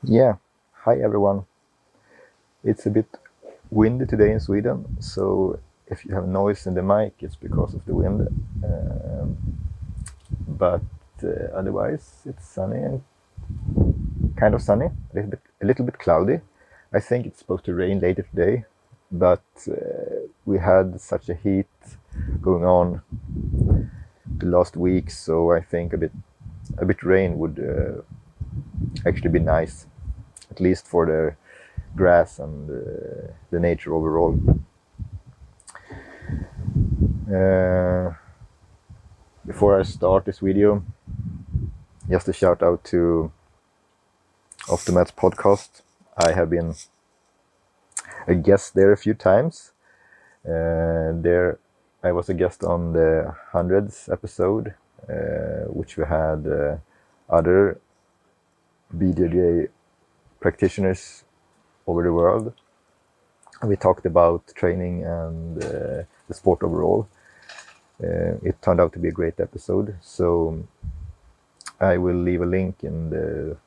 Yeah, hi everyone. It's a bit windy today in Sweden, so if you have noise in the mic, it's because of the wind. Um, but otherwise, it's sunny and kind of sunny, a little bit cloudy. I think it's supposed to rain later today, but we had such a heat going on the last week, so I think a bit rain would actually be nice, at least for the grass and the nature overall. Uh, Before I start this video, just a shout out to Off the Mats podcast. I have been a guest there a few times. There, I was a guest on the 100th episode, which we had other BJJ practitioners over the world. We talked about training and the sport overall. It turned out to be a great episode, so I will leave a link in the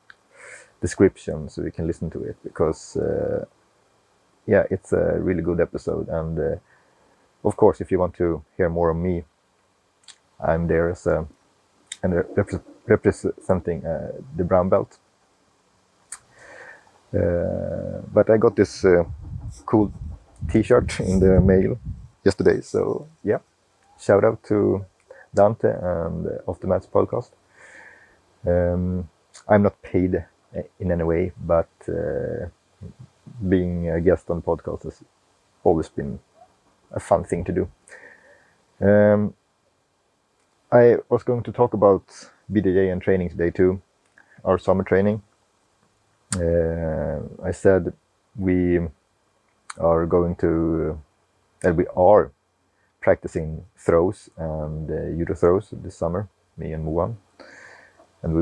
description so you can listen to it, because it's a really good episode. And of course, if you want to hear more of me, I'm there as representing the brown belt. But I got this cool t-shirt in the mail yesterday, so yeah, shout out to Dante and Off the Mats podcast. I'm not paid in any way, but being a guest on podcast has always been a fun thing to do. I was going to talk about BJJ and training today too, our summer training. I said we are practicing throws and judo throws this summer, me and Muan, and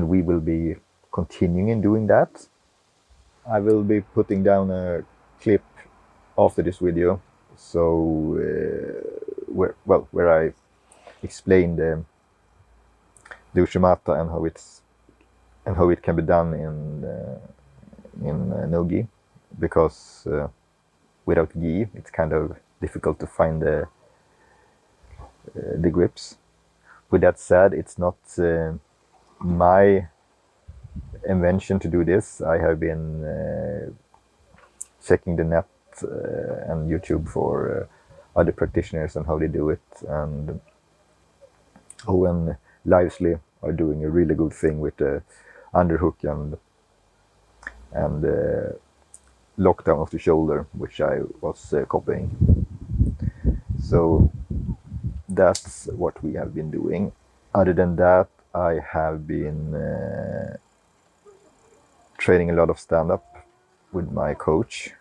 we will be continuing in doing that. I will be putting down a clip after this video, so where I explain the Uchi and how it can be done in Nogi, because without gi it's kind of difficult to find the grips. With that said, it's not my invention to do this. I have been checking the net and YouTube for other practitioners and how they do it, and Owen Livesley are doing a really good thing with the underhook and lockdown of the shoulder, which I was copying. So that's what we have been doing. Other than that, I have been training a lot of stand-up with my coach.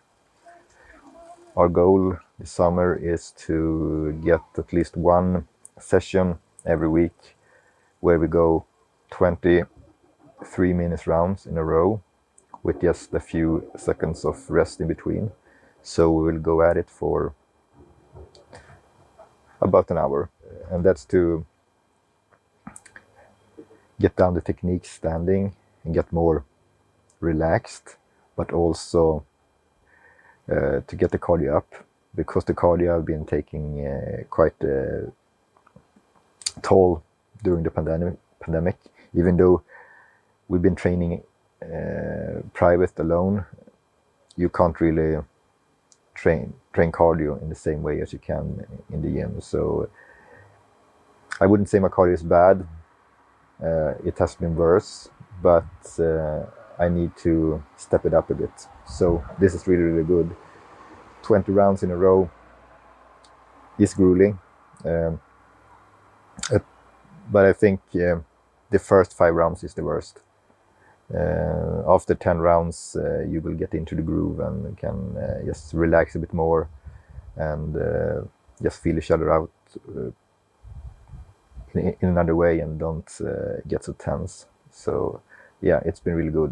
Our goal this summer is to get at least one session every week where we go 20 3-minute rounds in a row with just a few seconds of rest in between. So we will go at it for about an hour, and that's to get down the technique standing and get more relaxed, but also to get the cardio up, because the cardio have been taking quite a toll during the pandemic. Even though we've been training private alone, you can't really train cardio in the same way as you can in the gym. So I wouldn't say my cardio is bad. It has been worse, but I need to step it up a bit. So this is really, really good. 20 rounds in a row is grueling. But I think the first 5 rounds is the worst. After 10 rounds, you will get into the groove and can just relax a bit more and just feel each other out in another way, and don't get so tense. So yeah, it's been really good,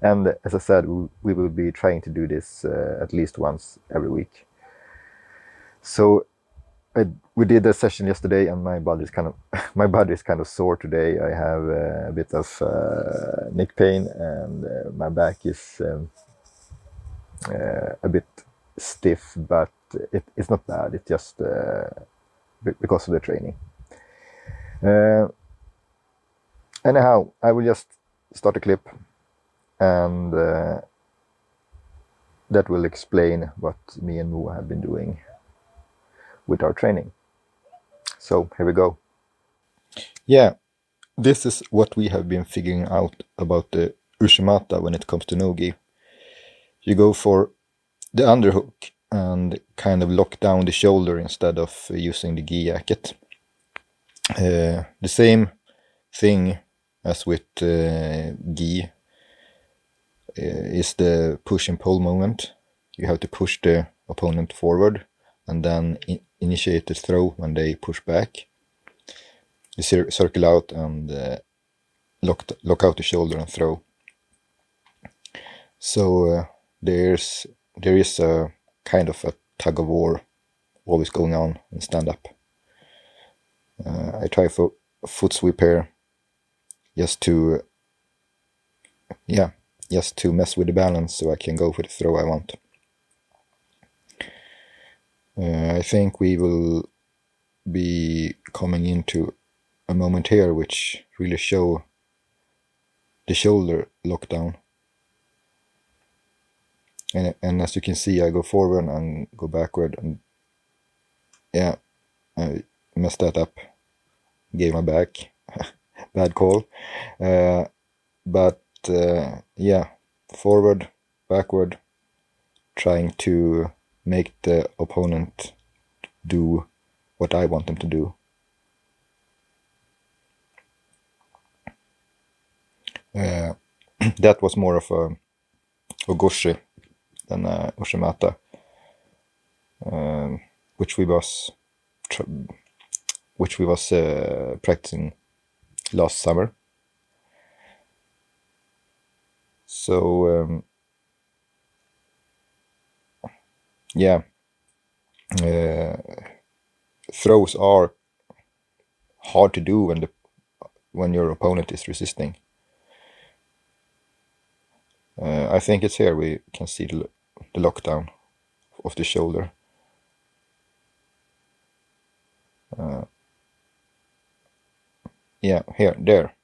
and as I said, we will be trying to do this at least once every week. So we did a session yesterday, and my body is kind of my body is kind of sore today. I have a bit of neck pain, and my back is a bit stiff, but it's not bad. It's just because of the training. Anyhow, I will just start a clip, and that will explain what me and Mo have been doing with our training. So here we go. Yeah, this is what we have been figuring out about the Ushimata when it comes to Nogi. You go for the underhook and kind of lock down the shoulder instead of using the gi jacket. The same thing as with gi is the push and pull moment. You have to push the opponent forward and then initiate the throw when they push back. You circle out and lock out the shoulder and throw. So there is a kind of a tug of war always going on in stand-up. I try for a foot sweep here just to mess with the balance so I can go for the throw I want. I think we will be coming into a moment here which really show the shoulder lockdown. And as you can see, I go forward and go backward, and yeah, I messed that up. Gave my back. Bad call. But yeah, forward, backward, trying to make the opponent do what I want them to do. That was more of a ogoshi than a ushimata, which we was practicing last summer. So yeah, throws are hard to do when your opponent is resisting. I think it's here we can see the lockdown of the shoulder. Yeah, here, there.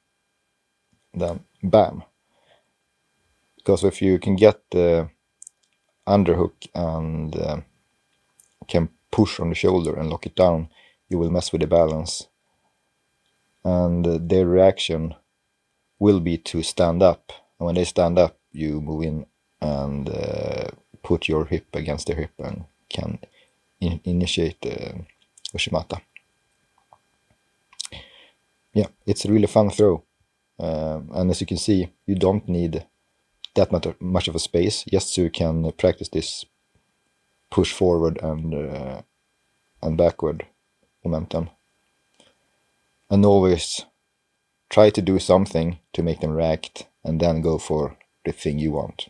Then bam. Because if you can get the underhook and can push on the shoulder and lock it down, you will mess with the balance. And their reaction will be to stand up. And when they stand up, you move in and put your hip against their hip and can initiate the Ushimata. Yeah, it's a really fun throw. And as you can see, you don't need that much of a space, just so you can practice this push forward and backward momentum. And always try to do something to make them react, and then go for the thing you want.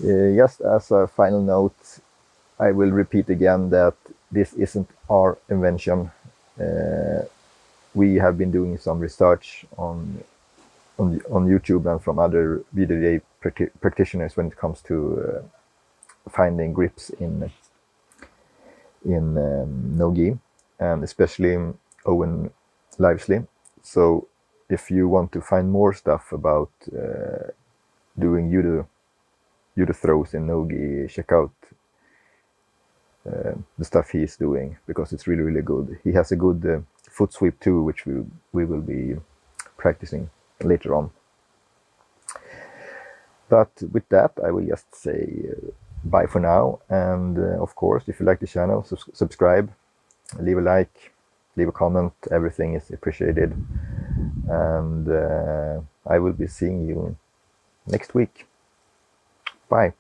Just as a final note, I will repeat again that this isn't our invention. We have been doing some research on YouTube and from other video practitioners when it comes to finding grips in Nogi, and especially Owen Livesley. So if you want to find more stuff about doing judo throws in Nogi, check out the stuff he's doing, because it's really, really good. He has a good foot sweep too, which we will be practicing later on. But with that, I will just say bye for now. And of course, if you like the channel, subscribe, leave a like, leave a comment. Everything is appreciated. And I will be seeing you next week. Bye.